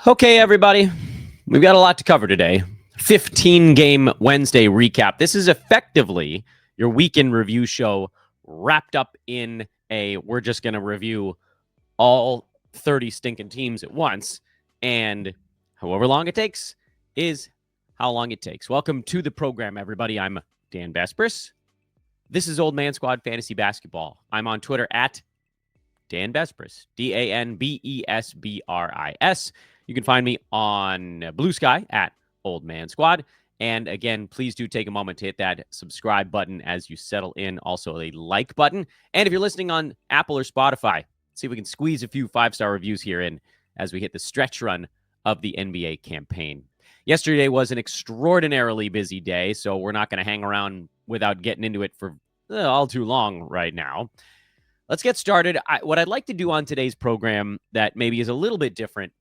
Okay, everybody, we've got a lot to cover today. 15-game Wednesday recap. This is effectively your weekend review show wrapped up in we're just going to review all 30 stinking teams at once, and however long it takes is how long it takes. Welcome to the program, everybody. I'm Dan Vespris. This is Old Man Squad Fantasy Basketball. I'm on Twitter at Dan Vespris, DanBesbris. You can find me on Blue Sky at Old Man Squad. And again, please do take a moment to hit that subscribe button as you settle in. Also a like button. And if you're listening on Apple or Spotify, see if we can squeeze a few 5-star reviews here in as we hit the stretch run of the NBA campaign. Yesterday was an extraordinarily busy day, so we're not going to hang around without getting into it for all too long right now. Let's get started. What I'd like to do on today's program that maybe is a little bit different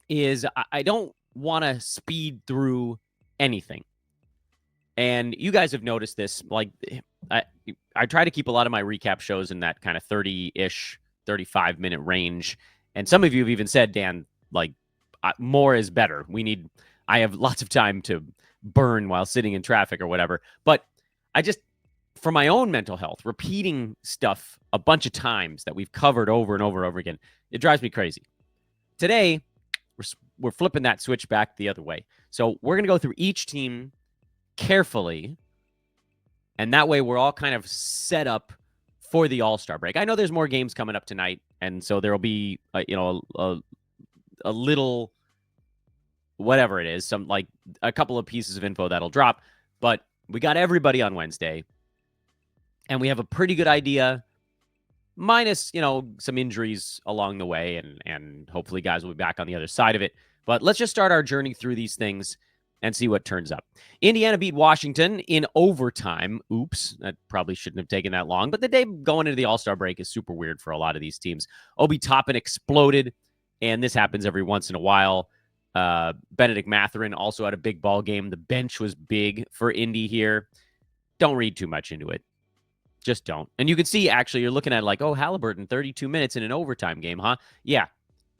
is I don't want to speed through anything. And you guys have noticed this. Like, I try to keep a lot of my recap shows in that kind of 30-ish, 35-minute range. And some of you have even said, Dan, like, more is better. I have lots of time to burn while sitting in traffic or whatever. But for my own mental health, repeating stuff a bunch of times that we've covered over and over and over again, it drives me crazy. Today, we're flipping that switch back the other way. So we're going to go through each team carefully, and that way we're all kind of set up for the All-Star break. I know there's more games coming up tonight, and so there'll be a little whatever it is, some like a couple of pieces of info that'll drop, but we got everybody on Wednesday, and we have a pretty good idea, minus, some injuries along the way, and hopefully guys will be back on the other side of it. But let's just start our journey through these things and see what turns up. Indiana beat Washington in overtime. Oops, that probably shouldn't have taken that long, but the day going into the All-Star break is super weird for a lot of these teams. Obi Toppin exploded, and this happens every once in a while. Benedict Mathurin also had a big ball game. The bench was big for Indy here. Don't read too much into it. Just don't. And you can see, actually, you're looking at like, oh, Halliburton, 32 minutes in an overtime game, huh? Yeah,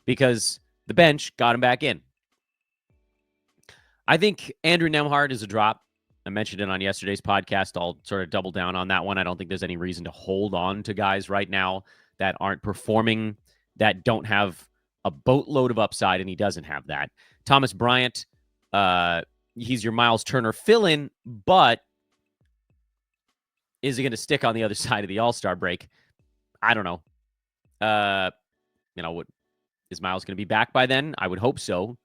because the bench got him back in. I think Andrew Nembhard is a drop. I mentioned it on yesterday's podcast. I'll sort of double down on that one. I don't think there's any reason to hold on to guys right now that aren't performing, that don't have a boatload of upside, and he doesn't have that. Thomas Bryant, he's your Miles Turner fill-in, but is he going to stick on the other side of the All-Star break? I don't know. Is Miles going to be back by then? I would hope so.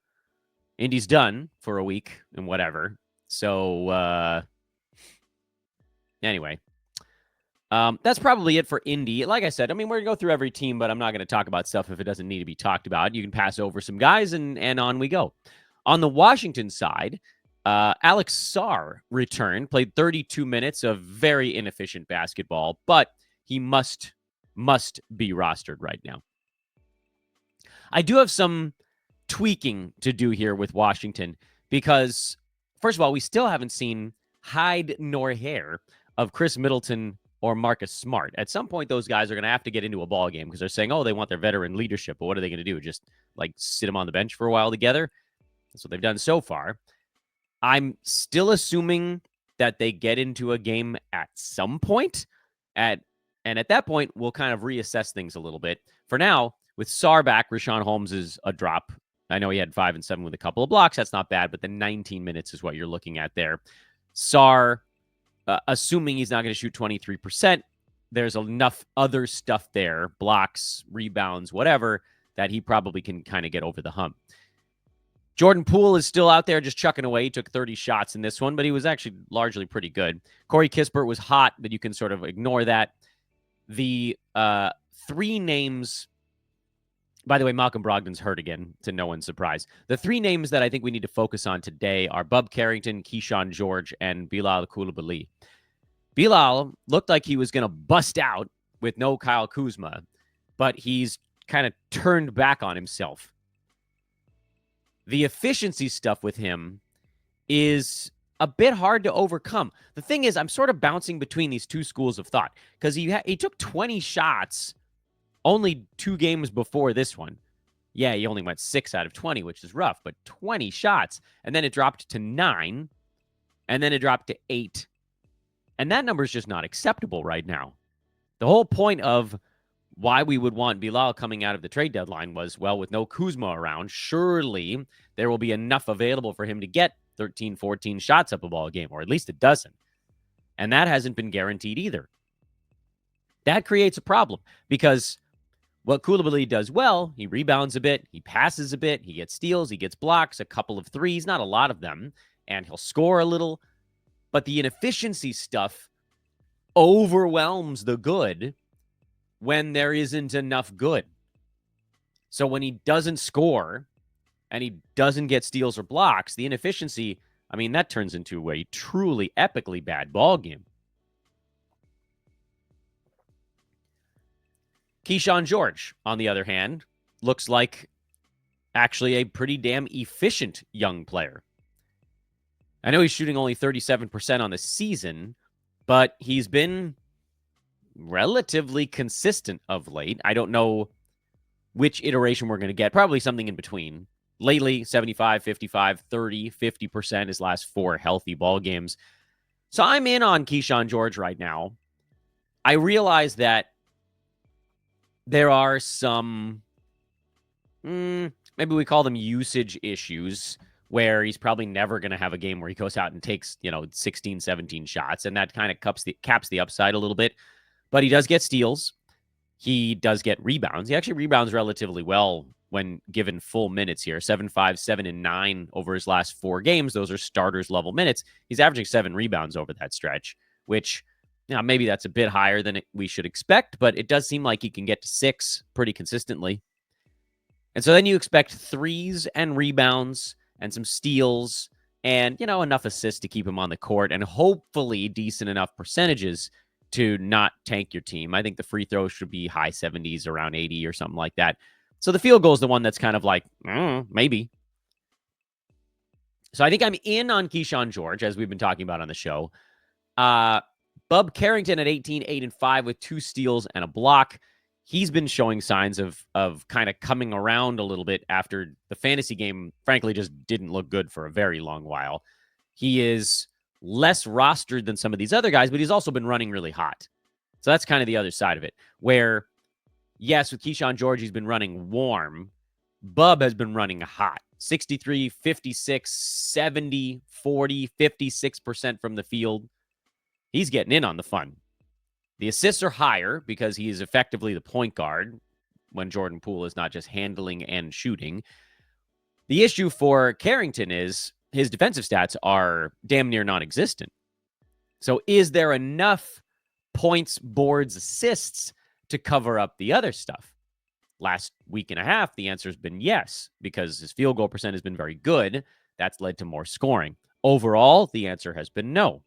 Indy's done for a week and whatever. So, anyway. That's probably it for Indy. Like I said, we're going to go through every team, but I'm not going to talk about stuff if it doesn't need to be talked about. You can pass over some guys, and on we go. On the Washington side, Alex Sarr returned, played 32 minutes of very inefficient basketball, but he must be rostered right now. I do have some tweaking to do here with Washington because, first of all, we still haven't seen hide nor hair of Chris Middleton or Marcus Smart. At some point, those guys are going to have to get into a ball game because they're saying, oh, they want their veteran leadership, but what are they going to do? Just like sit them on the bench for a while together? That's what they've done so far. I'm still assuming that they get into a game at some point, and at that point, we'll kind of reassess things a little bit. For now, with Sarr back, Richaun Holmes is a drop. I know he had 5 and 7 with a couple of blocks. That's not bad, but the 19 minutes is what you're looking at there. Sarr, assuming he's not going to shoot 23%, there's enough other stuff there, blocks, rebounds, whatever, that he probably can kind of get over the hump. Jordan Poole is still out there just chucking away. He took 30 shots in this one, but he was actually largely pretty good. Corey Kispert was hot, but you can sort of ignore that. The three names, by the way, Malcolm Brogdon's hurt again, to no one's surprise. The three names that I think we need to focus on today are Bub Carrington, Keyshawn George, and Bilal Coulibaly. Bilal looked like he was going to bust out with no Kyle Kuzma, but he's kind of turned back on himself. The efficiency stuff with him is a bit hard to overcome. The thing is, I'm sort of bouncing between these two schools of thought because he took 20 shots only 2 games before this one. Yeah, he only went 6 out of 20, which is rough, but 20 shots. And then it dropped to 9, and then it dropped to 8. And that number is just not acceptable right now. The whole point of why we would want Bilal coming out of the trade deadline was, well, with no Kuzma around, surely there will be enough available for him to get 13, 14 shots up a ball game, or at least a dozen. And that hasn't been guaranteed either. That creates a problem because what Koulibaly does well, he rebounds a bit, he passes a bit, he gets steals, he gets blocks, a couple of threes, not a lot of them, and he'll score a little. But the inefficiency stuff overwhelms the good when there isn't enough good. So when he doesn't score and he doesn't get steals or blocks, the inefficiency, I mean, that turns into a truly epically bad ball game. Keyshawn George, on the other hand, looks like actually a pretty damn efficient young player. I know he's shooting only 37% on the season, but he's been relatively consistent of late. I don't know which iteration we're going to get. Probably something in between. Lately, 75, 55, 30, 50% his last 4 healthy ball games. So I'm in on Keyshawn George right now. I realize that there are some, maybe we call them usage issues, where he's probably never going to have a game where he goes out and takes, 16, 17 shots, and that kind of caps the upside a little bit. But he does get steals. He does get rebounds. He actually rebounds relatively well when given full minutes here. 7, 5, 7, and 9 over his last 4 games. Those are starters level minutes. He's averaging 7 rebounds over that stretch, which maybe that's a bit higher than we should expect, but it does seem like he can get to 6 pretty consistently. And so then you expect threes and rebounds and some steals and, enough assists to keep him on the court and hopefully decent enough percentages to not tank your team. I think the free throws should be high 70s, around 80 or something like that. So the field goal is the one that's kind of like, maybe. So I think I'm in on Keyshawn George, as we've been talking about on the show. Bub Carrington at 18, 8, and 5 with 2 steals and a block. He's been showing signs of kind of coming around a little bit after the fantasy game, frankly, just didn't look good for a very long while. He is less rostered than some of these other guys, but he's also been running really hot. So that's kind of the other side of it, where, yes, with Keyshawn George, he's been running warm. Bub has been running hot. 63, 56, 70, 40, 56% from the field. He's getting in on the fun. The assists are higher because he is effectively the point guard when Jordan Poole is not just handling and shooting. The issue for Carrington is his defensive stats are damn near non-existent. So is there enough points, boards, assists to cover up the other stuff? Last week and a half, the answer has been yes, because his field goal percent has been very good. That's led to more scoring. Overall, the answer has been no.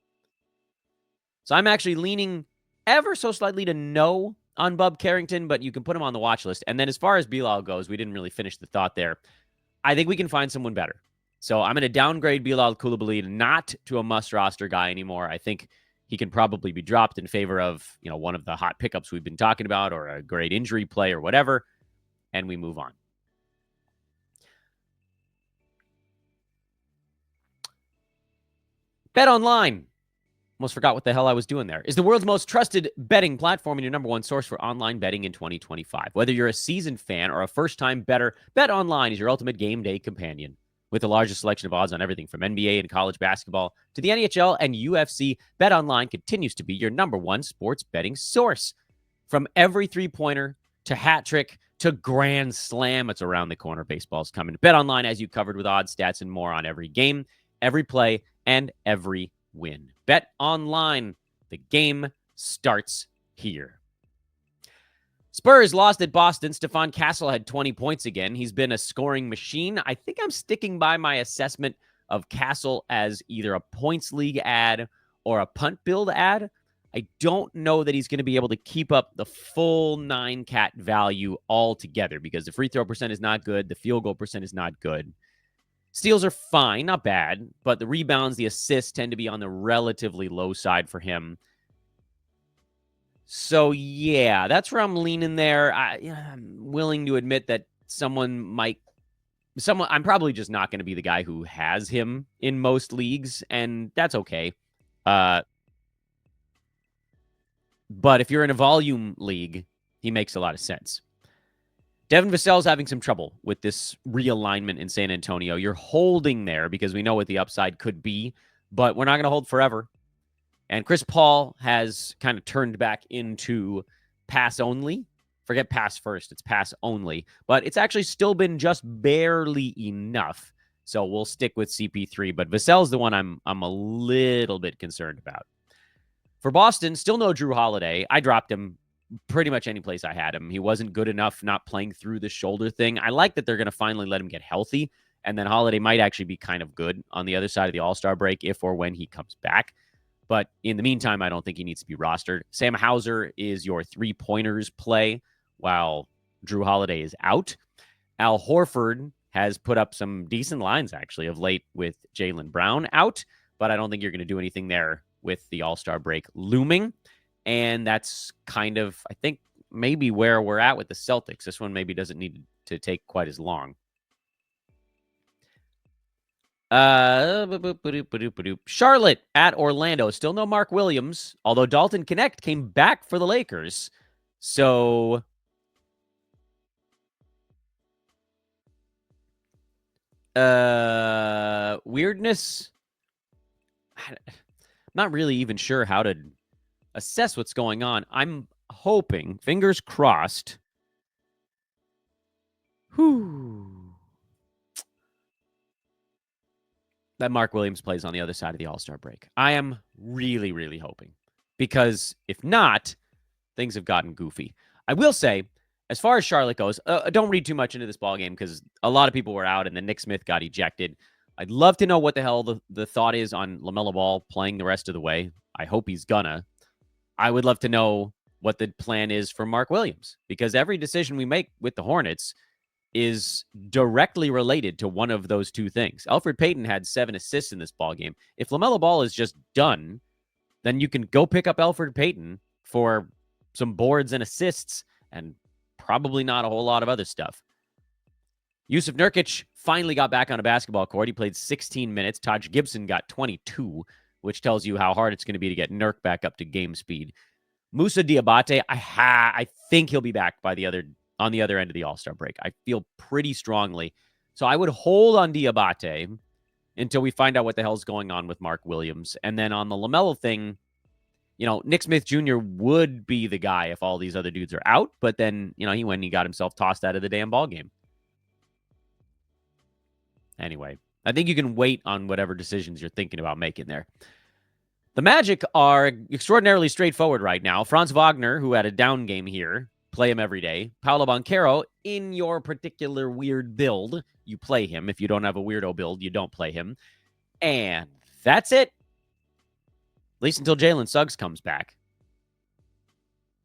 So I'm actually leaning ever so slightly to no on Bub Carrington, but you can put him on the watch list. And then as far as Bilal goes, we didn't really finish the thought there. I think we can find someone better. So I'm going to downgrade Bilal Koulibaly not to a must-roster guy anymore. I think he can probably be dropped in favor of, one of the hot pickups we've been talking about, or a great injury play or whatever, and we move on. BetOnline. Almost forgot what the hell I was doing there. Is the world's most trusted betting platform and your number one source for online betting in 2025. Whether you're a seasoned fan or a first-time bettor, BetOnline is your ultimate game day companion. With the largest selection of odds on everything from NBA and college basketball to the NHL and UFC, BetOnline continues to be your number one sports betting source. From every three-pointer to hat trick to grand slam, it's around the corner. Baseball's coming. BetOnline has you covered with odds, stats, and more on every game, every play, and every win. BetOnline, the game starts here. Spurs lost at Boston. Stephon Castle had 20 points again. He's been a scoring machine. I think I'm sticking by my assessment of Castle as either a points league ad or a punt build ad. I don't know that he's going to be able to keep up the full 9-cat value altogether because the free throw percent is not good. The field goal percent is not good. Steals are fine, not bad, but the rebounds, the assists tend to be on the relatively low side for him. So, yeah, that's where I'm leaning there. I'm willing to admit that I'm probably just not going to be the guy who has him in most leagues, and that's okay. But if you're in a volume league, he makes a lot of sense. Devin Vassell's having some trouble with this realignment in San Antonio. You're holding there because we know what the upside could be, but we're not going to hold forever. And Chris Paul has kind of turned back into pass only. Forget pass first. It's pass only. But it's actually still been just barely enough. So we'll stick with CP3. But Vassell's the one I'm a little bit concerned about. For Boston, still no Drew Holiday. I dropped him pretty much any place I had him. He wasn't good enough not playing through the shoulder thing. I like that they're going to finally let him get healthy. And then Holiday might actually be kind of good on the other side of the All-Star break if or when he comes back. But in the meantime, I don't think he needs to be rostered. Sam Hauser is your three-pointers play while Drew Holiday is out. Al Horford has put up some decent lines, actually, of late with Jaylen Brown out. But I don't think you're going to do anything there with the All-Star break looming. And that's kind of, I think, maybe where we're at with the Celtics. This one maybe doesn't need to take quite as long. Charlotte at Orlando. Still no Mark Williams, although Dalton Connect came back for the Lakers. So weirdness. I'm not really even sure how to assess what's going on. I'm hoping, fingers crossed. That Mark Williams plays on the other side of the All-Star break. I am really, really hoping. Because if not, things have gotten goofy. I will say, as far as Charlotte goes, don't read too much into this ballgame because a lot of people were out and then Nick Smith got ejected. I'd love to know what the hell the thought is on LaMelo Ball playing the rest of the way. I hope he's gonna. I would love to know what the plan is for Mark Williams because every decision we make with the Hornets is directly related to one of those two things. Elfrid Payton had 7 assists in this ballgame. If LaMelo Ball is just done, then you can go pick up Elfrid Payton for some boards and assists and probably not a whole lot of other stuff. Yusuf Nurkic finally got back on a basketball court. He played 16 minutes. Taj Gibson got 22, which tells you how hard it's going to be to get Nurk back up to game speed. Musa Diabate, I think he'll be back on the other end of the All-Star break. I feel pretty strongly. So I would hold on Diabate until we find out what the hell's going on with Mark Williams. And then on the LaMelo thing, Nick Smith Jr. would be the guy if all these other dudes are out. But then, he went and he got himself tossed out of the damn ball game. Anyway, I think you can wait on whatever decisions you're thinking about making there. The Magic are extraordinarily straightforward right now. Franz Wagner, who had a down game here, play him every day. Paolo Banchero, in your particular weird build, you play him. If you don't have a weirdo build, you don't play him. And that's it. At least until Jalen Suggs comes back.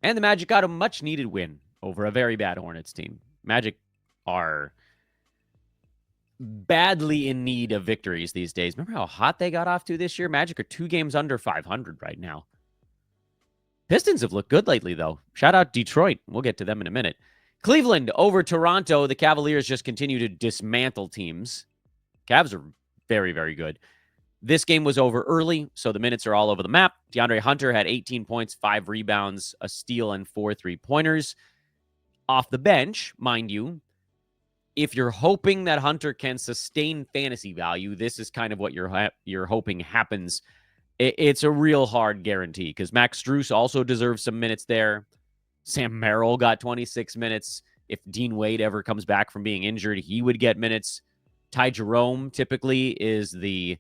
And the Magic got a much-needed win over a very bad Hornets team. Magic are badly in need of victories these days. Remember how hot they got off to this year? Magic are 2 games under 500 right now. Pistons have looked good lately, though. Shout out Detroit. We'll get to them in a minute. Cleveland over Toronto. The Cavaliers just continue to dismantle teams. Cavs are very, very good. This game was over early, so the minutes are all over the map. DeAndre Hunter had 18 points, 5 rebounds, a steal, and 4 3-pointers. Off the bench, mind you, if you're hoping that Hunter can sustain fantasy value, this is kind of what you're hoping happens. It's a real hard guarantee because Max Strus also deserves some minutes there. Sam Merrill got 26 minutes. If Dean Wade ever comes back from being injured, he would get minutes. Ty Jerome typically is the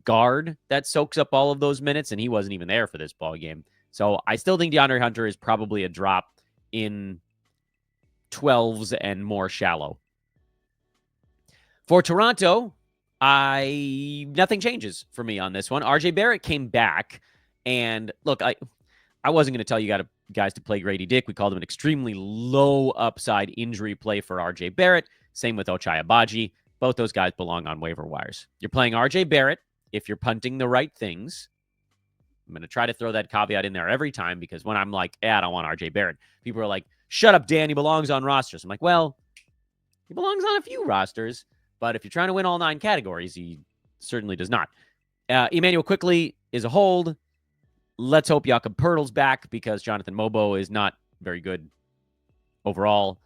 guard that soaks up all of those minutes, and he wasn't even there for this ball game. So I still think DeAndre Hunter is probably a drop in 12s and more shallow. For Toronto, nothing changes for me on this one. RJ Barrett came back, and look, I wasn't going to tell you guys to play Grady Dick. We called him an extremely low upside injury play for RJ Barrett. Same with Ochai Agbaji. Both those guys belong on waiver wires. You're playing RJ Barrett if you're punting the right things. I'm going to try to throw that caveat in there every time because when I'm like, I don't want RJ Barrett, people are like, shut up, Dan, he belongs on rosters. I'm like, well, He belongs on a few rosters, but if you're trying to win all 9 categories, he certainly does not. Emmanuel quickly is a hold. Let's hope Jakob Poeltl's back because Jonathan Mobo is not very good overall.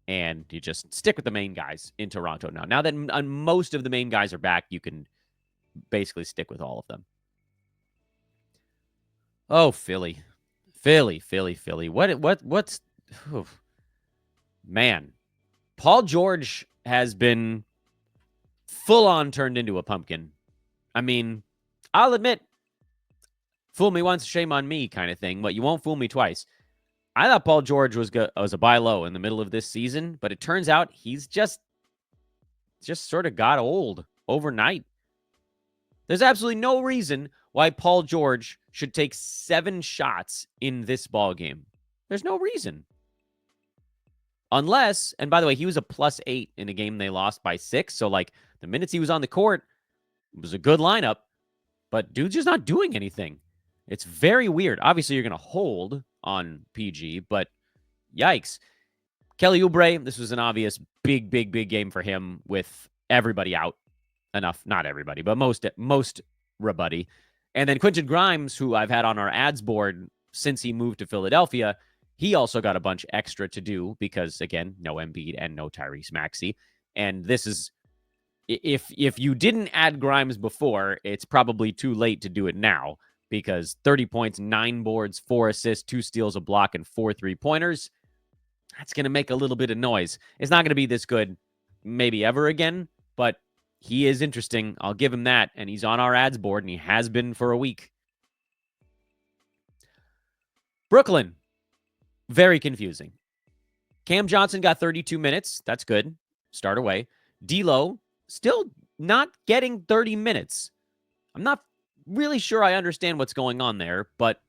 And you just stick with the main guys in Toronto now. Now that most of the main guys are back, you can basically stick with all of them. Oh, Philly. What's oof. Man. Paul George has been full on turned into a pumpkin. I mean, I'll admit, fool me once, shame on me kind of thing, but you won't fool me twice. I thought Paul George was a buy low in the middle of this season, but it turns out he's just sort of got old overnight. There's absolutely no reason why Paul George should take 7 shots in this ball game. There's no reason. Unless, and by the way, he was a +8 in a game they lost by 6. So, like, the minutes he was on the court, it was a good lineup, but dude's just not doing anything. It's very weird. Obviously, you're going to hold on PG, but yikes. Kelly Oubre, this was an obvious big game for him with everybody out. Enough, not everybody, but most everybody. And then Quentin Grimes, who I've had on our ads board since he moved to Philadelphia, he also got a bunch extra to do because, again, no Embiid and no Tyrese Maxey. And this is, if you didn't add Grimes before, it's probably too late to do it now because 30 points, 9 boards, 4 assists, 2 steals, a block, and 4 3-pointers, that's going to make a little bit of noise. It's not going to be this good maybe ever again, but he is interesting. I'll give him that. And he's on our ads board, and he has been for a week. Brooklyn, very confusing. Cam Johnson got 32 minutes. That's good. Start away. D'Lo still not getting 30 minutes. I'm not really sure I understand what's going on there, but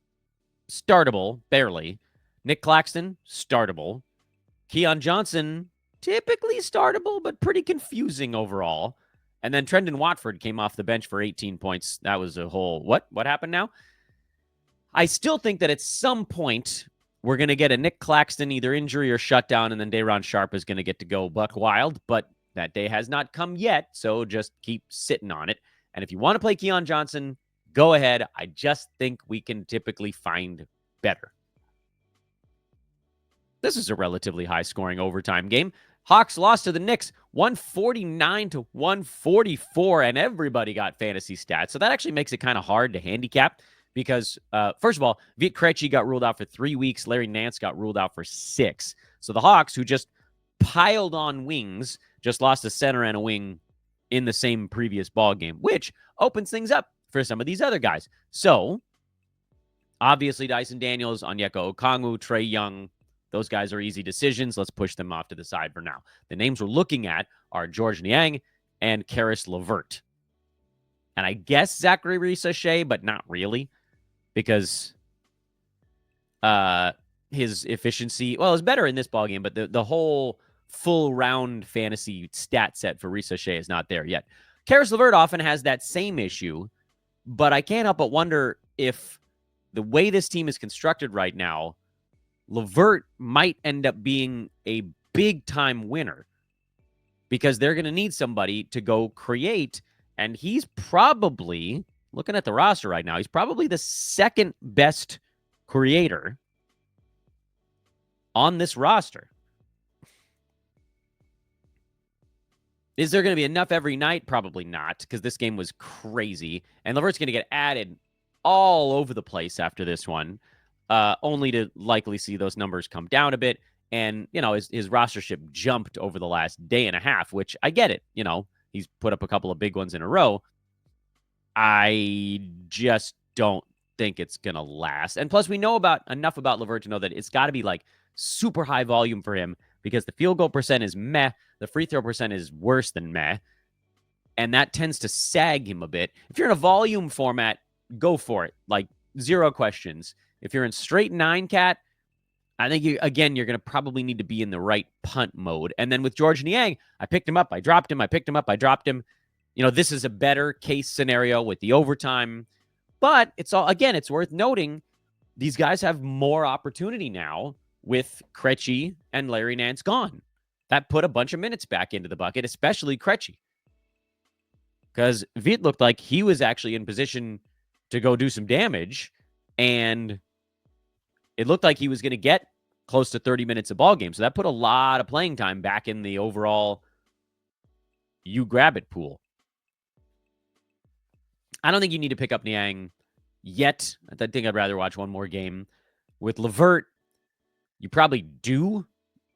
startable, barely. Nick Claxton, startable. Keon Johnson, typically startable, but pretty confusing overall. And then Trendon Watford came off the bench for 18 points. That was a whole, what happened now? I still think that at some point, we're going to get a Nick Claxton either injury or shutdown, and then Day'Ron Sharpe is going to get to go buck wild, but that day has not come yet, so just keep sitting on it. And if you want to play Keon Johnson, go ahead. I just think we can typically find better. This is a relatively high-scoring overtime game. Hawks lost to the Knicks 149-144, and everybody got fantasy stats. So that actually makes it kind of hard to handicap because, first of all, Vit Krejci got ruled out for 3 weeks. Larry Nance got ruled out for 6. So the Hawks, who just piled on wings, just lost a center and a wing in the same previous ball game, which opens things up for some of these other guys. So, obviously, Dyson Daniels, Onyeka Okongwu, Trae Young, those guys are easy decisions. Let's push them off to the side for now. The names we're looking at are George Niang and Karis LeVert. And I guess Zachary Risa-Shea, but not really, because his efficiency, well, is better in this ballgame, but the whole full round fantasy stat set for Risa-Shea is not there yet. Karis LeVert often has that same issue, but I can't help but wonder if the way this team is constructed right now, LeVert might end up being a big-time winner because they're going to need somebody to go create, and he's probably, looking at the roster right now, he's probably the second best creator on this roster. Is there going to be enough every night? Probably not, because this game was crazy, and LeVert's going to get added all over the place after this one. Only to likely see those numbers come down a bit. And, you know, his rostership jumped over the last day and a half, which I get it. You know, he's put up a couple of big ones in a row. I just don't think it's going to last. And plus, we know enough about LeVert to know that it's got to be like super high volume for him because the field goal percent is meh. The free throw percent is worse than meh. And that tends to sag him a bit. If you're in a volume format, go for it. Like, zero questions. If you're in straight 9-cat, I think, you're going to probably need to be in the right punt mode. And then with George Niang, I picked him up, I dropped him, I picked him up, I dropped him. You know, this is a better case scenario with the overtime. But it's worth noting these guys have more opportunity now with Krejci and Larry Nance gone. That put a bunch of minutes back into the bucket, especially Krejci. Because Vit looked like he was actually in position to go do some damage, and it looked like he was going to get close to 30 minutes of ball game. So that put a lot of playing time back in the overall you grab it pool. I don't think you need to pick up Niang yet. I think I'd rather watch one more game. With LeVert, you probably do,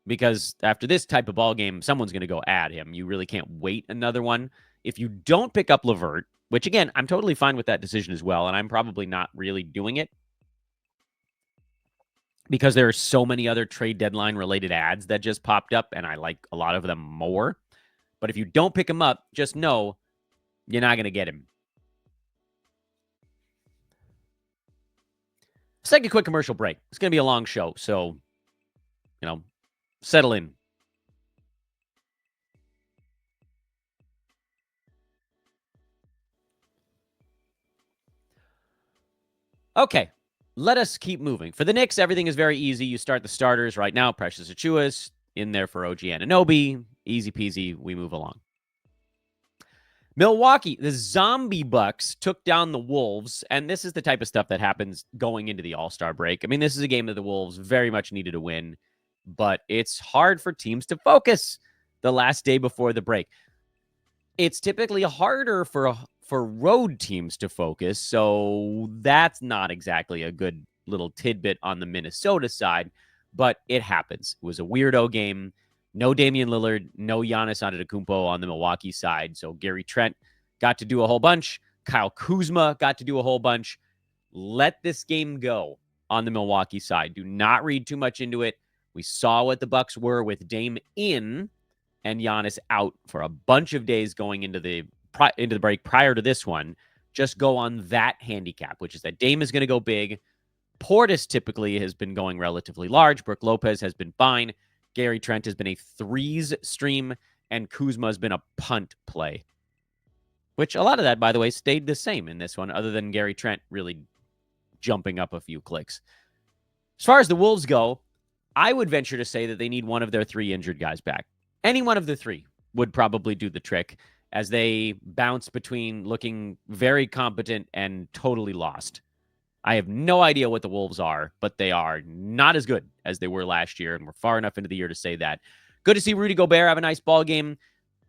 because after this type of ball game, someone's going to go at him. You really can't wait another one. If you don't pick up LeVert, which again, I'm totally fine with that decision as well, and I'm probably not really doing it because there are so many other trade deadline related ads that just popped up, and I like a lot of them more. But if you don't pick him up, just know you're not going to get him. Let's take a quick commercial break. It's going to be a long show, so, settle in. Okay, let us keep moving. For the Knicks, everything is very easy. You start the starters right now. Precious Achiuwa's in there for OG Anunoby. Easy peasy. We move along. Milwaukee, the Zombie Bucks took down the Wolves, and this is the type of stuff that happens going into the All-Star break. I mean, this is a game that the Wolves very much needed to win, but it's hard for teams to focus the last day before the break. It's typically harder for road teams to focus, so that's not exactly a good little tidbit on the Minnesota side, but it happens. It was a weirdo game. No Damian Lillard, no Giannis Antetokounmpo on the Milwaukee side. So Gary Trent got to do a whole bunch. Kyle Kuzma got to do a whole bunch. Let this game go on the Milwaukee side. Do not read too much into it. We saw what the Bucks were with Dame in and Giannis out for a bunch of days going into the break prior to this one. Just go on that handicap, which is that Dame is going to go big. Portis typically has been going relatively large. Brook Lopez has been fine. Gary Trent has been a threes stream, and Kuzma has been a punt play, which a lot of that, by the way, stayed the same in this one, other than Gary Trent really jumping up a few clicks. As far as the Wolves go, I would venture to say that they need one of their three injured guys back. Any one of the three would probably do the trick as they bounce between looking very competent and totally lost. I have no idea what the Wolves are, but they are not as good as they were last year, and we're far enough into the year to say that. Good to see Rudy Gobert have a nice ball game.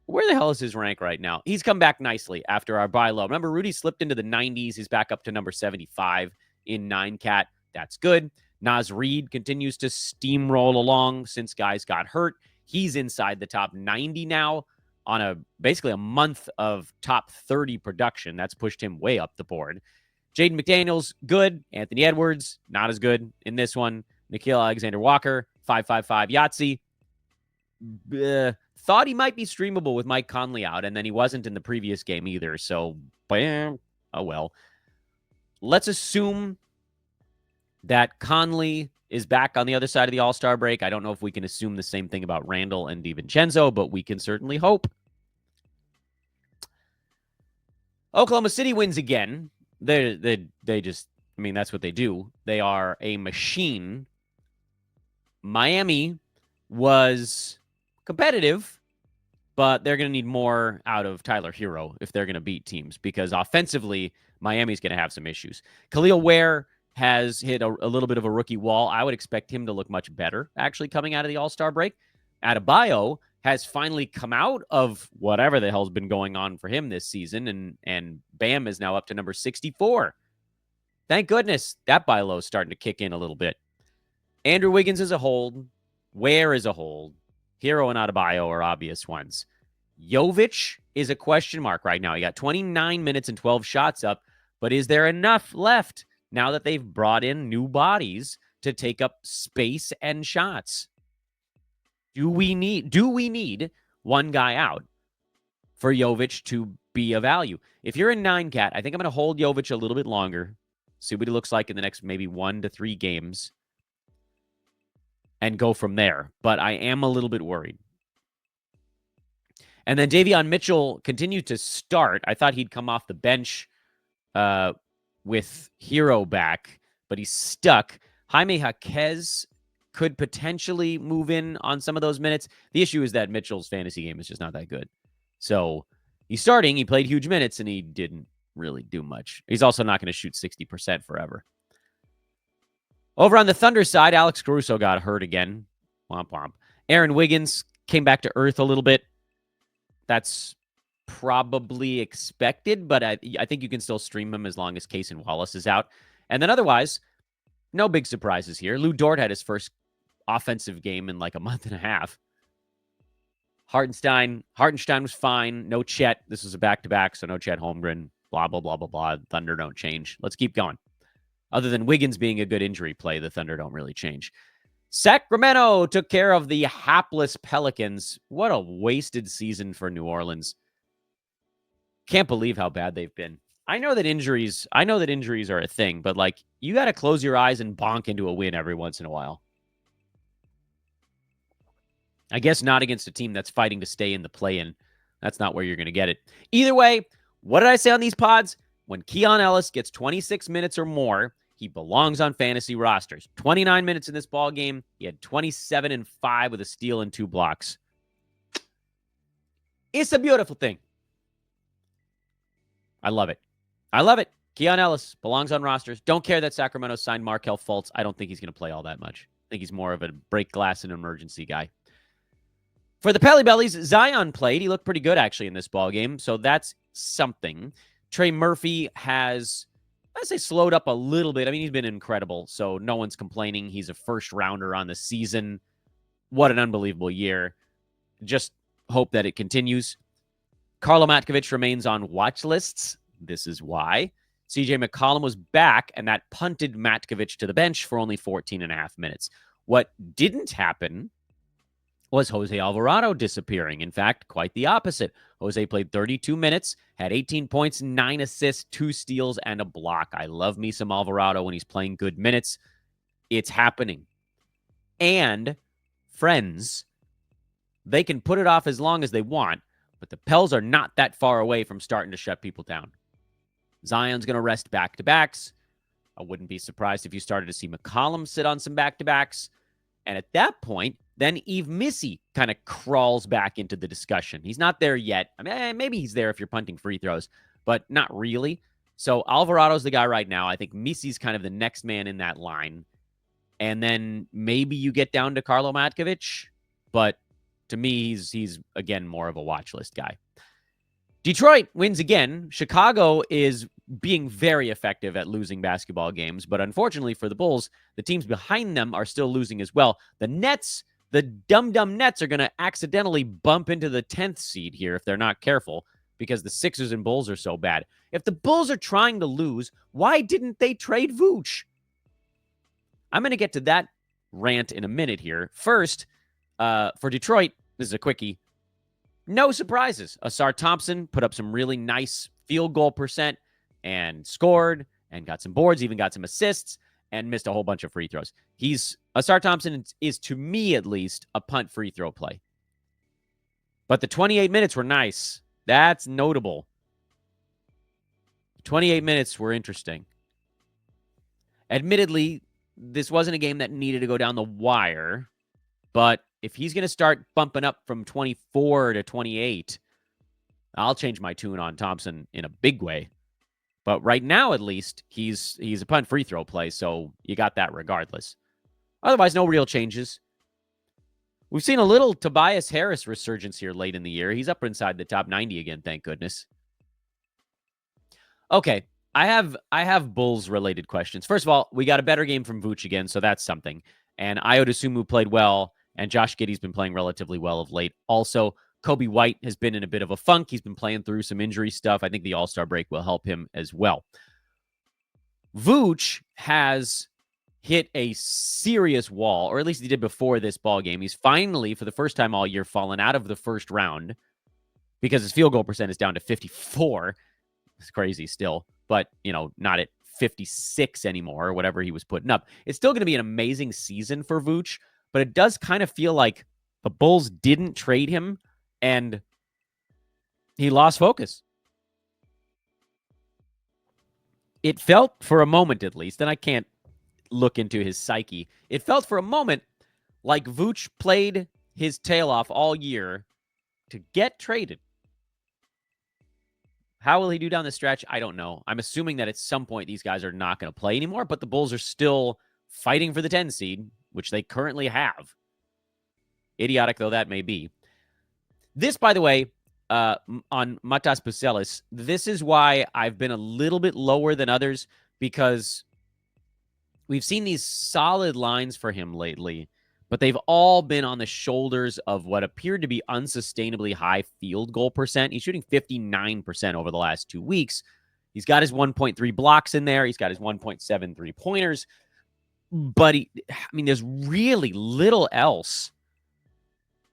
Where the hell is his rank right now? He's come back nicely after our buy low. Remember, Rudy slipped into the 90s. He's back up to number 75 in 9-cat. That's good. Naz Reid continues to steamroll along since guys got hurt. He's inside the top 90 now on basically a month of top 30 production. That's pushed him way up the board. Jaden McDaniels, good. Anthony Edwards, not as good in this one. Nickeil Alexander-Walker, 5.55 Yahtzee. Thought he might be streamable with Mike Conley out, and then he wasn't in the previous game either. So, bam. Oh, well. Let's assume that Conley is back on the other side of the All-Star break. I don't know if we can assume the same thing about Randall and DiVincenzo, but we can certainly hope. Oklahoma City wins again. They just, I mean, that's what they do. They are a machine. Miami was competitive, but they're going to need more out of Tyler Hero if they're going to beat teams, because offensively, Miami's going to have some issues. Khalil Ware has hit a little bit of a rookie wall. I would expect him to look much better, actually, coming out of the All-Star break. Adebayo has finally come out of whatever the hell's been going on for him this season, and Bam is now up to number 64. Thank goodness that buy low is starting to kick in a little bit. Andrew Wiggins is a hold. Ware is a hold. Hero and Adebayo are obvious ones. Jovic is a question mark right now. He got 29 minutes and 12 shots up, but is there enough left now that they've brought in new bodies to take up space and shots? Do we need one guy out for Jovic to be a value? If you're in 9-cat, I think I'm going to hold Jovic a little bit longer, see what he looks like in the next maybe 1 to 3 games, and go from there. But I am a little bit worried. And then Davion Mitchell continued to start. I thought he'd come off the bench with Hero back, but he's stuck. Jaime Jaquez could potentially move in on some of those minutes. The issue is that Mitchell's fantasy game is just not that good. So he's starting. He played huge minutes, and he didn't really do much. He's also not going to shoot 60% forever. Over on the Thunder side, Alex Caruso got hurt again. Womp womp. Aaron Wiggins came back to earth a little bit. That's probably expected, but I think you can still stream him as long as Case and Wallace is out. And then otherwise, no big surprises here. Lou Dort had his first offensive game in like a month and a half. Hartenstein was fine. No Chet. This was a back-to-back, so no Chet Holmgren. Blah, blah, blah, blah, blah. Thunder don't change. Let's keep going. Other than Wiggins being a good injury play, the Thunder don't really change. Sacramento took care of the hapless Pelicans. What a wasted season for New Orleans. Can't believe how bad they've been. I know that injuries are a thing, but like you got to close your eyes and bonk into a win every once in a while. I guess not against a team that's fighting to stay in the play-in. That's not where you're going to get it. Either way, what did I say on these pods? When Keon Ellis gets 26 minutes or more, he belongs on fantasy rosters. 29 minutes in this ball game. He had 27 and 5 with a steal and 2 blocks. It's a beautiful thing. I love it. I love it. Keon Ellis belongs on rosters. Don't care that Sacramento signed Markelle Fultz. I don't think he's going to play all that much. I think he's more of a break glass and emergency guy. For the Pelly Bellies, Zion played. He looked pretty good, actually, in this ball game, so that's something. Trey Murphy has, I'd say, slowed up a little bit. I mean, he's been incredible, so no one's complaining. He's a first-rounder on the season. What an unbelievable year. Just hope that it continues. Karlo Matkovic remains on watch lists. This is why. CJ McCollum was back, and that punted Matkovic to the bench for only 14 and a half minutes. What didn't happen was Jose Alvarado disappearing. In fact, quite the opposite. Jose played 32 minutes, had 18 points, 9 assists, 2 steals, and a block. I love me some Alvarado when he's playing good minutes. It's happening. And, friends, they can put it off as long as they want, but the Pels are not that far away from starting to shut people down. Zion's going to rest back-to-backs. I wouldn't be surprised if you started to see McCollum sit on some back-to-backs. And at that point, then Yves Missy kind of crawls back into the discussion. He's not there yet. I mean, maybe he's there if you're punting free throws, but not really. So Alvarado's the guy right now. I think Missy's kind of the next man in that line. And then maybe you get down to Karlo Matkovic, but to me, he's again, more of a watch list guy. Detroit wins again. Chicago is being very effective at losing basketball games, but unfortunately for the Bulls, the teams behind them are still losing as well. The Nets, the dumb Nets, are going to accidentally bump into the 10th seed here if they're not careful, because the Sixers and Bulls are so bad. If the Bulls are trying to lose, why didn't they trade Vooch? I'm going to get to that rant in a minute here. First, for Detroit, this is a quickie. No surprises. Asar Thompson put up some really nice field goal percent and scored and got some boards, even got some assists, and missed a whole bunch of free throws. Asar Thompson is, to me at least, a punt free throw play. But the 28 minutes were nice. That's notable. 28 minutes were interesting. Admittedly, this wasn't a game that needed to go down the wire, but if he's going to start bumping up from 24 to 28, I'll change my tune on Thompson in a big way. But right now, at least, he's a punt free throw play, so you got that regardless. Otherwise, no real changes. We've seen a little Tobias Harris resurgence here late in the year. He's up inside the top 90 again, thank goodness. Okay, I have Bulls-related questions. First of all, we got a better game from Vooch again, so that's something. And Ayo Dosunmu played well, and Josh Giddey's been playing relatively well of late. Also, Kobe White has been in a bit of a funk. He's been playing through some injury stuff. I think the All-Star break will help him as well. Vooch has hit a serious wall, or at least he did before this ball game. He's finally, for the first time all year, fallen out of the first round because his field goal percent is down to 54. It's crazy still, but, not at 56 anymore, or whatever he was putting up. It's still going to be an amazing season for Vooch, but it does kind of feel like the Bulls didn't trade him and he lost focus. It felt for a moment, at least, and I can't look into his psyche. It felt for a moment Like Vooch played his tail off all year to get traded. How will he do down the stretch? I don't know. I'm assuming that at some point these guys are not going to play anymore, but the Bulls are still fighting for the 10 seed, which they currently have. Idiotic though that may be. This, by the way, on Matas Bucelis, this is why I've been a little bit lower than others, because we've seen these solid lines for him lately, but they've all been on the shoulders of what appeared to be unsustainably high field goal percent. He's shooting 59% over the last 2 weeks. He's got his 1.3 blocks in there. He's got his 1.7 three-pointers. But, there's really little else.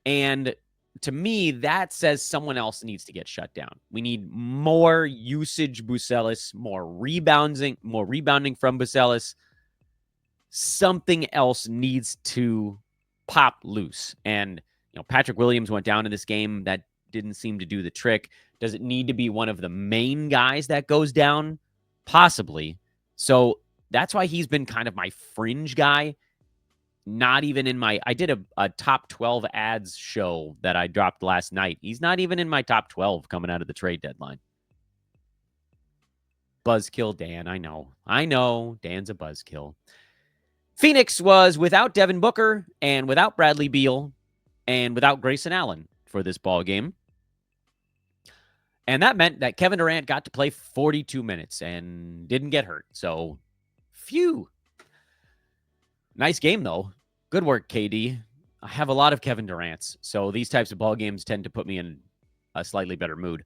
And to me, that says someone else needs to get shut down. We need more usage Bucelis, more rebounding from Bucelis. Something else needs to pop loose. And, Patrick Williams went down in this game. That didn't seem to do the trick. Does it need to be one of the main guys that goes down? Possibly. So that's why he's been kind of my fringe guy. Not even in I did a top 12 ads show that I dropped last night. He's not even in my top 12 coming out of the trade deadline. Buzzkill Dan, I know. Dan's a buzzkill. Phoenix was without Devin Booker and without Bradley Beal and without Grayson Allen for this ball game. And that meant that Kevin Durant got to play 42 minutes and didn't get hurt. So, phew. Nice game, though. Good work, KD. I have a lot of Kevin Durants, so these types of ball games tend to put me in a slightly better mood.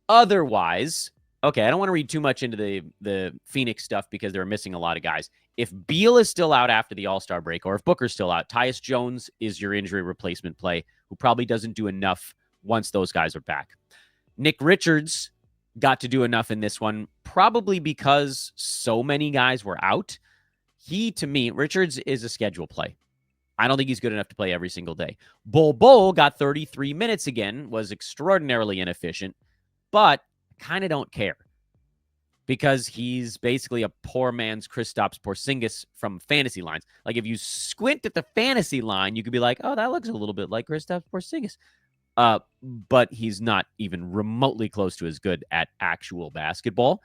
Otherwise, okay, I don't want to read too much into the Phoenix stuff because they're missing a lot of guys. If Beal is still out after the All-Star break, or if Booker's still out, Tyus Jones is your injury replacement play, who probably doesn't do enough once those guys are back. Nick Richards got to do enough in this one, probably because so many guys were out. To me, Richards is a schedule play. I don't think he's good enough to play every single day. Bol got 33 minutes again, was extraordinarily inefficient, but kind of don't care because he's basically a poor man's Kristaps Porzingis from fantasy lines. Like if you squint at the fantasy line, you could be like, oh, that looks a little bit like Kristaps Porzingis. But he's not even remotely close to as good at actual basketball.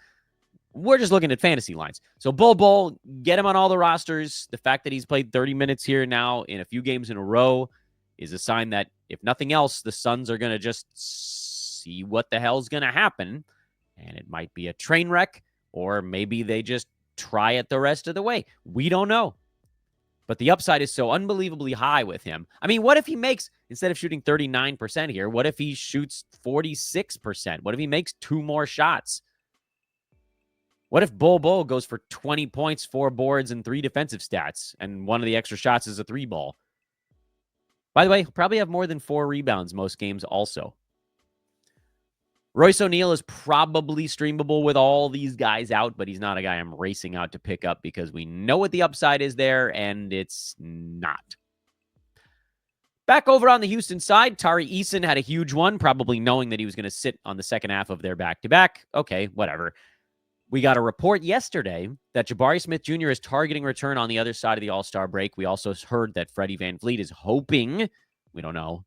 We're just looking at fantasy lines. So Bol, get him on all the rosters. The fact that he's played 30 minutes here now in a few games in a row is a sign that, if nothing else, the Suns are going to just see what the hell's going to happen. And it might be a train wreck, or maybe they just try it the rest of the way. We don't know. But the upside is so unbelievably high with him. What if he makes, instead of shooting 39% here, what if he shoots 46%? What if he makes 2 more shots? What if Bol goes for 20 points, 4 boards, and 3 defensive stats, and one of the extra shots is a 3-ball? By the way, he'll probably have more than 4 rebounds most games also. Royce O'Neal is probably streamable with all these guys out, but he's not a guy I'm racing out to pick up because we know what the upside is there, and it's not. Back over on the Houston side, Tari Eason had a huge one, probably knowing that he was going to sit on the second half of their back-to-back. Okay, whatever. We got a report yesterday that Jabari Smith Jr. is targeting return on the other side of the All-Star break. We also heard that Freddie VanVleet is hoping, we don't know,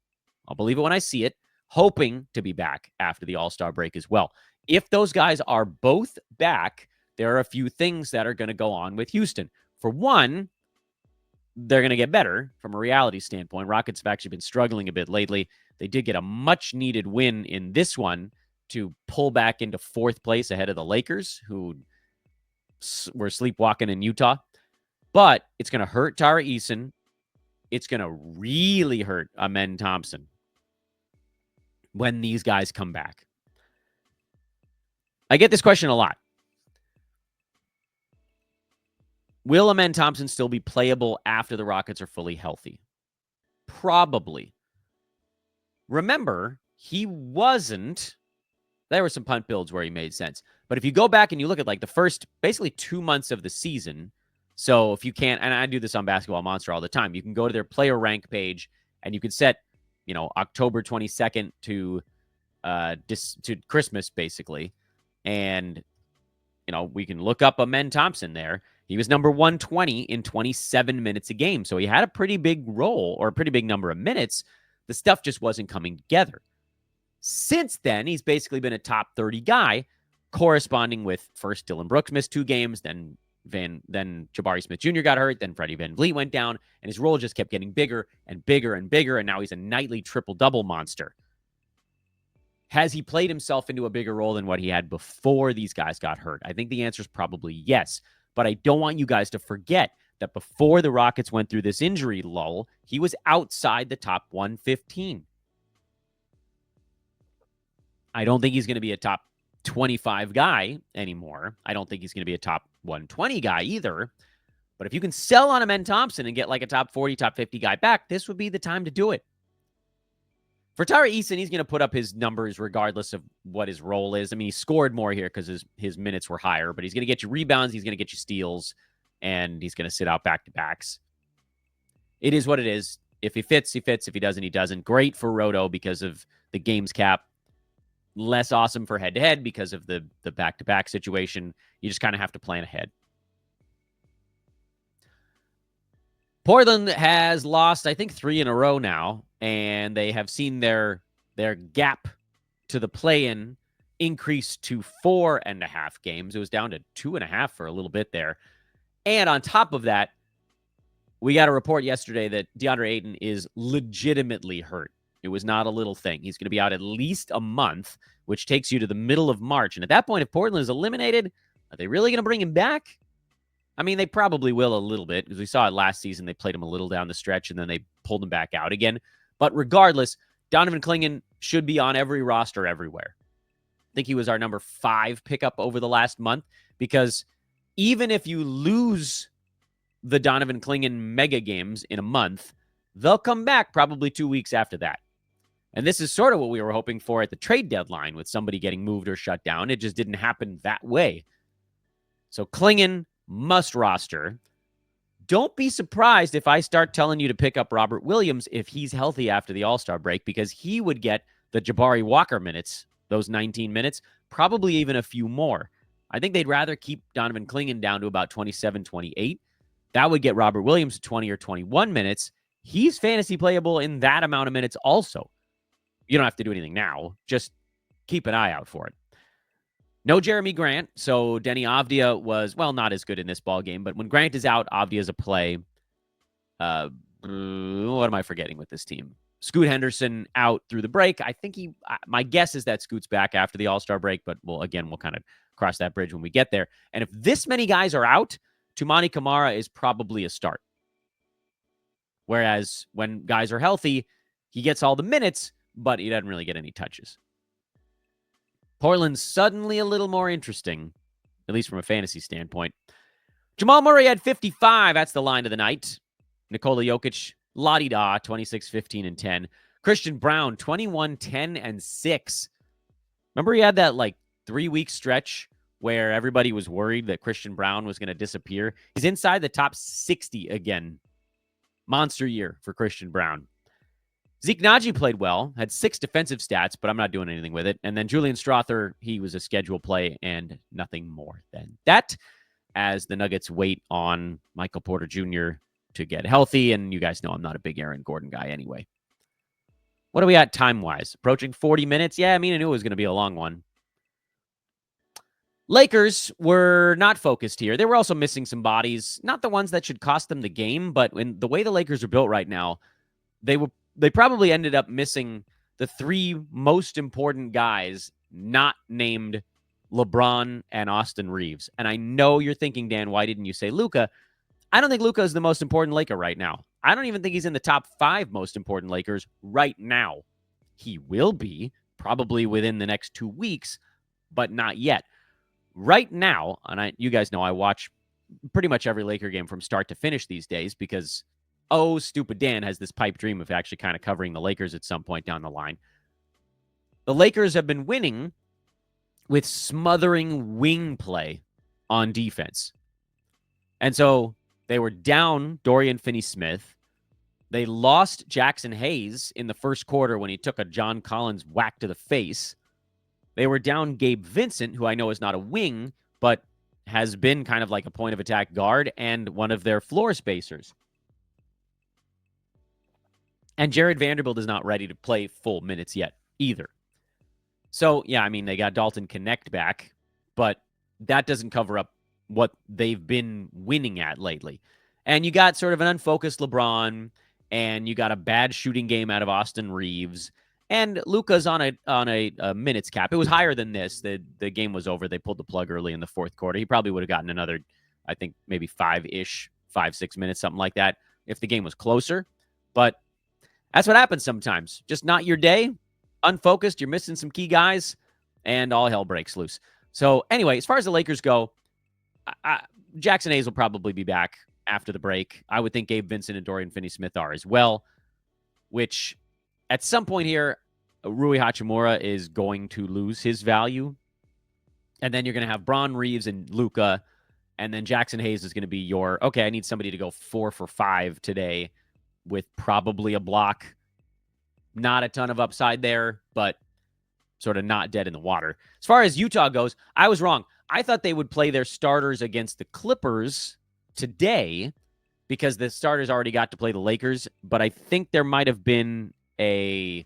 I'll believe it when I see it, hoping to be back after the All-Star break as well. If those guys are both back, there are a few things that are going to go on with Houston. For one, they're going to get better from a reality standpoint. Rockets have actually been struggling a bit lately. They did get a much-needed win in this one to pull back into 4th place ahead of the Lakers, who were sleepwalking in Utah. But it's going to hurt Tari Eason. It's going to really hurt Amen Thompson when these guys come back. I get this question a lot. Will Amen Thompson still be playable after the Rockets are fully healthy? Probably. Remember, he wasn't. There were some punt builds where he made sense. But if you go back and you look at the first basically 2 months of the season, so if you can't, and I do this on Basketball Monster all the time, you can go to their player rank page and you can set, October 22nd to Christmas basically. And we can look up Amen Thompson there. He was number 120 in 27 minutes a game. So he had a pretty big role or a pretty big number of minutes. The stuff just wasn't coming together. Since then, he's basically been a top 30 guy, corresponding with first Dillon Brooks missed 2 games, then Jabari Smith Jr. got hurt, then Freddie VanVleet went down, and his role just kept getting bigger and bigger and bigger, and now he's a nightly triple-double monster. Has he played himself into a bigger role than what he had before these guys got hurt? I think the answer is probably yes, but I don't want you guys to forget that before the Rockets went through this injury lull, he was outside the top 115. I don't think he's going to be a top 25 guy anymore. I don't think he's going to be a top 120 guy either. But if you can sell on Amen Thompson and get like a top 40, top 50 guy back, this would be the time to do it. For Tari Eason, he's going to put up his numbers regardless of what his role is. I mean, he scored more here because his minutes were higher, but he's going to get you rebounds, he's going to get you steals, and he's going to sit out back-to-backs. It is what it is. If he fits, he fits. If he doesn't, he doesn't. Great for Roto because of the games cap. Less awesome for head-to-head because of the back-to-back situation. You just kind of have to plan ahead. Portland has lost, I think, 3 in a row now, and they have seen their gap to the play-in increase to 4.5 games. It was down to 2.5 for a little bit there. And on top of that, we got a report yesterday that DeAndre Ayton is legitimately hurt. It was not a little thing. He's going to be out at least a month, which takes you to the middle of March. And at that point, if Portland is eliminated, are they really going to bring him back? I mean, they probably will a little bit because we saw it last season. They played him a little down the stretch and then they pulled him back out again. But regardless, Donovan Clingan should be on every roster everywhere. I think he was our number 5 pickup over the last month because even if you lose the Donovan Clingan mega games in a month, they'll come back probably 2 weeks after that. And this is sort of what we were hoping for at the trade deadline with somebody getting moved or shut down. It just didn't happen that way. So Clingan must roster. Don't be surprised if I start telling you to pick up Robert Williams if he's healthy after the All-Star break, because he would get the Jabari Walker minutes, those 19 minutes, probably even a few more. I think they'd rather keep Donovan Clingan down to about 27, 28. That would get Robert Williams to 20 or 21 minutes. He's fantasy playable in that amount of minutes also. You don't have to do anything now. Just keep an eye out for it. No Jeremy Grant, so Denny Avdia was, well, not as good in this ball game, but when Grant is out, Avdia's a play. What am I forgetting with this team? Scoot Henderson out through the break. I think my guess is that Scoot's back after the All-Star break, but we'll kind of cross that bridge when we get there. And if this many guys are out, Toumani Camara is probably a start. Whereas when guys are healthy, he gets all the minutes, but he doesn't really get any touches. Portland's suddenly a little more interesting, at least from a fantasy standpoint. Jamal Murray had 55. That's the line of the night. Nikola Jokic, la-di-da, 26, 15, and 10. Christian Brown, 21, 10, and 6. Remember he had that 3-week stretch where everybody was worried that Christian Brown was going to disappear? He's inside the top 60 again. Monster year for Christian Brown. Zeke Naji played well, had 6 defensive stats, but I'm not doing anything with it. And then Julian Strother, he was a schedule play and nothing more than that, as the Nuggets wait on Michael Porter Jr. to get healthy. And you guys know I'm not a big Aaron Gordon guy anyway. What are we at time-wise? Approaching 40 minutes? Yeah, I mean, I knew it was going to be a long one. Lakers were not focused here. They were also missing some bodies, not the ones that should cost them the game, but in the way the Lakers are built right now, they probably ended up missing the 3 most important guys not named LeBron and Austin Reeves. And I know you're thinking, Dan, why didn't you say Luka? I don't think Luka is the most important Laker right now. I don't even think he's in the top 5 most important Lakers right now. He will be probably within the next 2 weeks, but not yet. Right now, and you guys know I watch pretty much every Laker game from start to finish these days because, stupid Dan has this pipe dream of actually kind of covering the Lakers at some point down the line. The Lakers have been winning with smothering wing play on defense. And so they were down Dorian Finney-Smith. They lost Jackson Hayes in the first quarter when he took a John Collins whack to the face. They were down Gabe Vincent, who I know is not a wing, but has been kind of like a point of attack guard and one of their floor spacers. And Jared Vanderbilt is not ready to play full minutes yet either. So, yeah, I mean, they got Dalton Connect back, but that doesn't cover up what they've been winning at lately. And you got sort of an unfocused LeBron, and you got a bad shooting game out of Austin Reeves, and Luka's on a minutes cap. It was higher than this. The game was over. They pulled the plug early in the fourth quarter. He probably would have gotten another, I think, maybe 5-6 minutes, something like that, if the game was closer. But that's what happens sometimes. Just not your day. Unfocused. You're missing some key guys, and all hell breaks loose. So anyway, as far as the Lakers go, Jackson Hayes will probably be back after the break. I would think Gabe Vincent and Dorian Finney-Smith are as well, which at some point here, Rui Hachimura is going to lose his value. And then you're going to have Bron Reeves and Luka, and then Jackson Hayes is going to be your, okay, I need somebody to go 4 for 5 today with probably a block. Not a ton of upside there, but sort of not dead in the water. As far as Utah goes, I was wrong. I thought they would play their starters against the Clippers today because the starters already got to play the Lakers, but I think there might have been maybe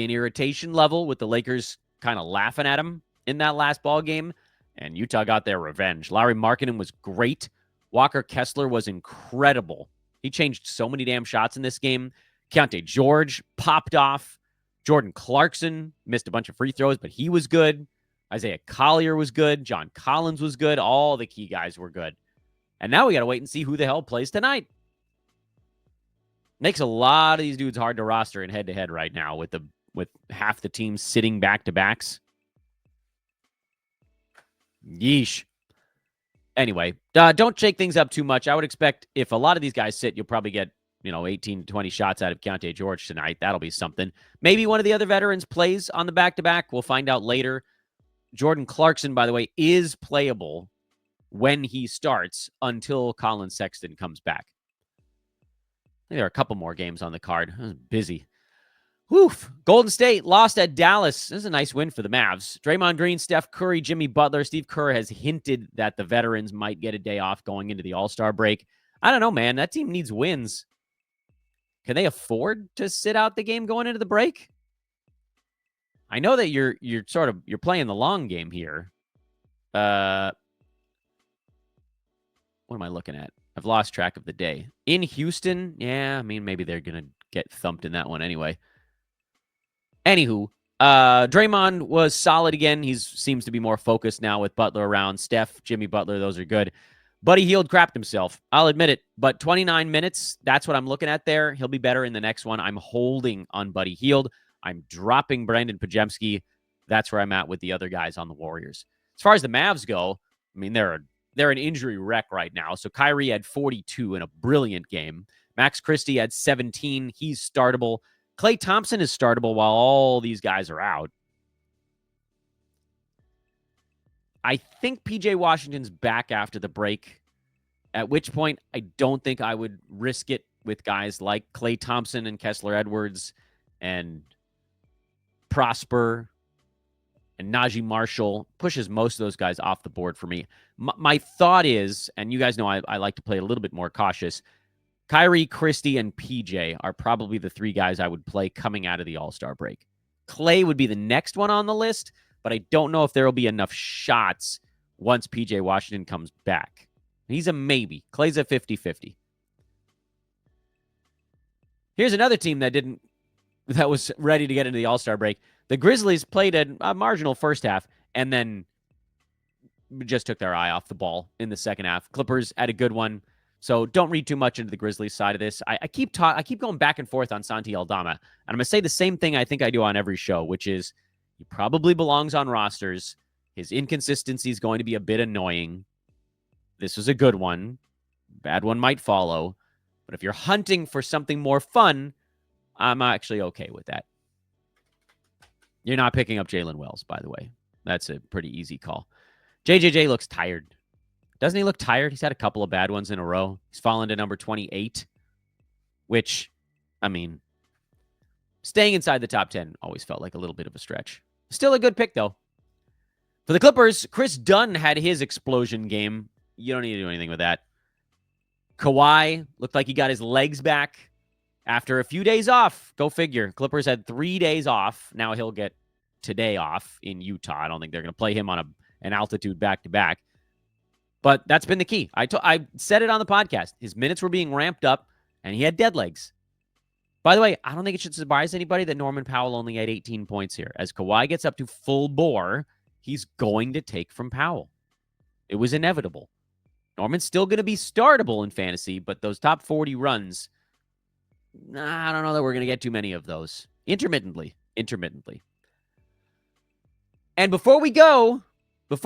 an irritation level with the Lakers kind of laughing at them in that last ball game, and Utah got their revenge. Lauri Markkanen was great. Walker Kessler was incredible. He changed so many damn shots in this game. Keontae George popped off. Jordan Clarkson missed a bunch of free throws, but he was good. Isaiah Collier was good. John Collins was good. All the key guys were good. And now we got to wait and see who the hell plays tonight. Makes a lot of these dudes hard to roster in head-to-head right now with half the team sitting back-to-backs. Yeesh. Anyway, don't shake things up too much. I would expect if a lot of these guys sit, you'll probably get 18 to 20 shots out of Keontae George tonight. That'll be something. Maybe one of the other veterans plays on the back-to-back. We'll find out later. Jordan Clarkson, by the way, is playable when he starts until Colin Sexton comes back. I think there are a couple more games on the card. I was busy. Woof. Golden State lost at Dallas. This is a nice win for the Mavs. Draymond Green, Steph Curry, Jimmy Butler. Steve Kerr has hinted that the veterans might get a day off going into the All-Star break. I don't know, man. That team needs wins. Can they afford to sit out the game going into the break? I know that you're playing the long game here. What am I looking at? I've lost track of the day. In Houston, yeah, I mean, maybe they're going to get thumped in that one anyway. Anywho, Draymond was solid again. He seems to be more focused now with Butler around. Steph, Jimmy Butler, those are good. Buddy Hield crapped himself. I'll admit it. But 29 minutes, that's what I'm looking at there. He'll be better in the next one. I'm holding on Buddy Hield. I'm dropping Brandon Pajemski. That's where I'm at with the other guys on the Warriors. As far as the Mavs go, I mean, they're an injury wreck right now. So Kyrie had 42 in a brilliant game. Max Christie had 17. He's startable. Klay Thompson is startable while all these guys are out. I think P.J. Washington's back after the break, at which point I don't think I would risk it with guys like Klay Thompson and Kessler Edwards and Prosper and Najee Marshall. Pushes most of those guys off the board for me. My thought is, and you guys know I like to play a little bit more cautious, Kyrie, Christie, and PJ are probably the three guys I would play coming out of the All-Star break. Klay would be the next one on the list, but I don't know if there will be enough shots once PJ Washington comes back. He's a maybe. Klay's a 50-50. Here's another team that was ready to get into the All-Star break. The Grizzlies played a marginal first half and then just took their eye off the ball in the second half. Clippers had a good one. So don't read too much into the Grizzlies side of this. I keep going back and forth on Santi Aldama. And I'm going to say the same thing I think I do on every show, which is he probably belongs on rosters. His inconsistency is going to be a bit annoying. This was a good one. Bad one might follow. But if you're hunting for something more fun, I'm actually okay with that. You're not picking up Jalen Wells, by the way. That's a pretty easy call. JJJ looks tired. Doesn't he look tired? He's had a couple of bad ones in a row. He's fallen to number 28, which, I mean, staying inside the top 10 always felt like a little bit of a stretch. Still a good pick, though. For the Clippers, Chris Dunn had his explosion game. You don't need to do anything with that. Kawhi looked like he got his legs back after a few days off. Go figure. Clippers had 3 days off. Now he'll get today off in Utah. I don't think they're going to play him on an altitude back-to-back. But that's been the key. I said it on the podcast. His minutes were being ramped up, and he had dead legs. By the way, I don't think it should surprise anybody that Norman Powell only had 18 points here. As Kawhi gets up to full bore, he's going to take from Powell. It was inevitable. Norman's still going to be startable in fantasy, but those top 40 runs, I don't know that we're going to get too many of those. Intermittently. And before we go, let's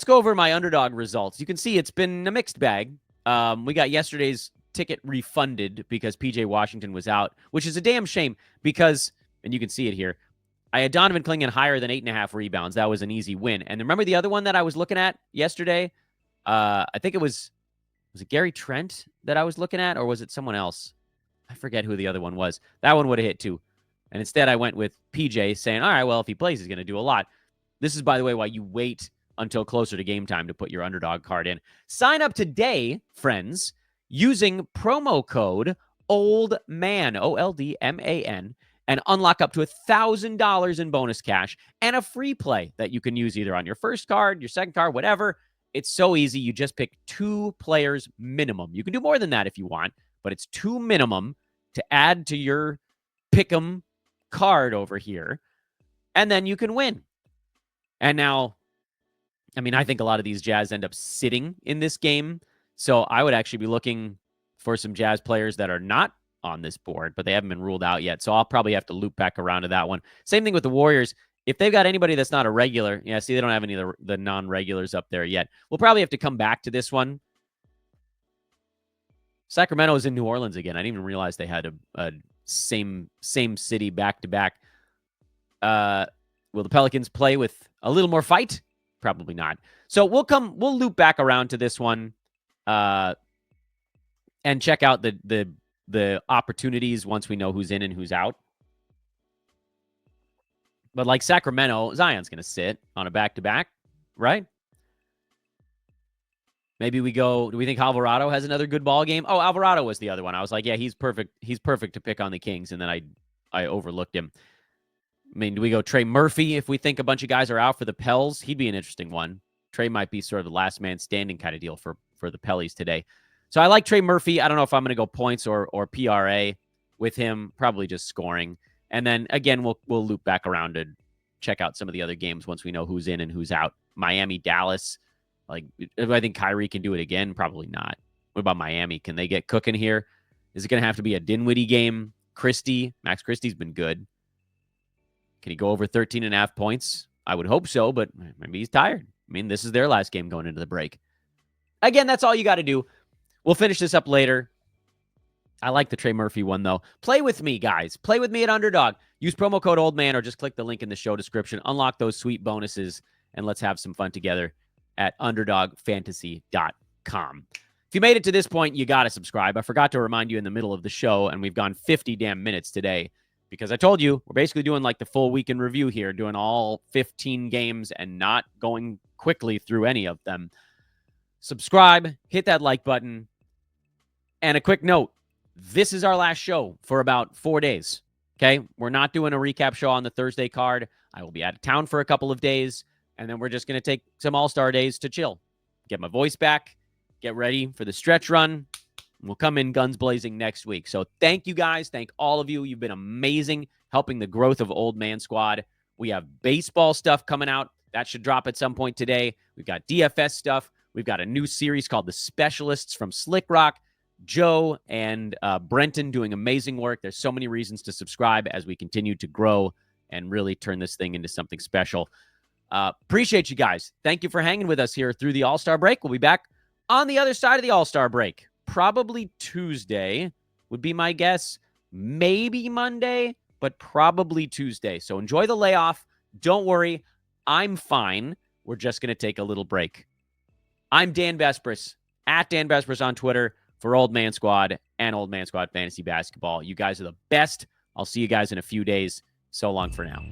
go over my underdog results. You can see it's been a mixed bag. We got yesterday's ticket refunded because PJ Washington was out, which is a damn shame because, and you can see it here, I had Donovan Clingan higher than 8.5 rebounds. That was an easy win. And remember the other one that I was looking at yesterday? I think it was it Gary Trent that I was looking at, or was it someone else? I forget who the other one was. That one would have hit too. And instead I went with PJ saying, all right, well, if he plays, he's going to do a lot. This is, by the way, why you wait until closer to game time to put your underdog card in. Sign up today, friends, using promo code OLDMAN, OLDMAN, and unlock up to $1,000 in bonus cash and a free play that you can use either on your first card, your second card, whatever. It's so easy. You just pick 2 players minimum. You can do more than that if you want, but it's 2 minimum to add to your pick'em card over here, and then you can win. And now, I mean, I think a lot of these Jazz end up sitting in this game, so I would actually be looking for some Jazz players that are not on this board, but they haven't been ruled out yet, so I'll probably have to loop back around to that one. Same thing with the Warriors. If they've got anybody that's not a regular, yeah, see, they don't have any of the non-regulars up there yet. We'll probably have to come back to this one. Sacramento is in New Orleans again. I didn't even realize they had a same city back-to-back. Will the Pelicans play with a little more fight? Probably not. So we'll loop back around to this one and check out the opportunities once we know who's in and who's out. But like Sacramento, Zion's going to sit on a back-to-back, right? Maybe we go, do we think Alvarado has another good ball game? Oh, Alvarado was the other one. I was like, yeah, he's perfect. He's perfect to pick on the Kings, and then I overlooked him. I mean, do we go Trey Murphy if we think a bunch of guys are out for the Pels? He'd be an interesting one. Trey might be sort of the last man standing kind of deal for the Pellies today. So I like Trey Murphy. I don't know if I'm going to go points or PRA with him, probably just scoring. And then, again, we'll loop back around to check out some of the other games once we know who's in and who's out. Miami, Dallas. Like, I think Kyrie can do it again. Probably not. What about Miami? Can they get cooking here? Is it going to have to be a Dinwiddie game? Max Christie's been good. Can he go over 13.5 points? I would hope so, but maybe he's tired. I mean, this is their last game going into the break. Again, that's all you got to do. We'll finish this up later. I like the Trey Murphy one, though. Play with me, guys. Play with me at Underdog. Use promo code OLDMAN or just click the link in the show description. Unlock those sweet bonuses, and let's have some fun together at UnderdogFantasy.com. If you made it to this point, you got to subscribe. I forgot to remind you in the middle of the show, and we've gone 50 damn minutes today because I told you we're basically doing like the full week in review here, doing all 15 games and not going quickly through any of them. Subscribe, hit that like button, and a quick note. This is our last show for about 4 days, okay? We're not doing a recap show on the Thursday card. I will be out of town for a couple of days, and then we're just going to take some All-Star days to chill, get my voice back, get ready for the stretch run. We'll come in guns blazing next week. So thank you guys. Thank all of you. You've been amazing helping the growth of Old Man Squad. We have baseball stuff coming out. That should drop at some point today. We've got DFS stuff. We've got a new series called The Specialists from Slick Rock. Joe and Brenton doing amazing work. There's so many reasons to subscribe as we continue to grow and really turn this thing into something special. Appreciate you guys. Thank you for hanging with us here through the All-Star break. We'll be back on the other side of the All-Star break. Probably Tuesday would be my guess. Maybe Monday, but probably Tuesday. So enjoy the layoff. Don't worry. I'm fine. We're just going to take a little break. I'm Dan Vespris, at Dan Vespris on Twitter, for Old Man Squad and Old Man Squad Fantasy Basketball. You guys are the best. I'll see you guys in a few days. So long for now.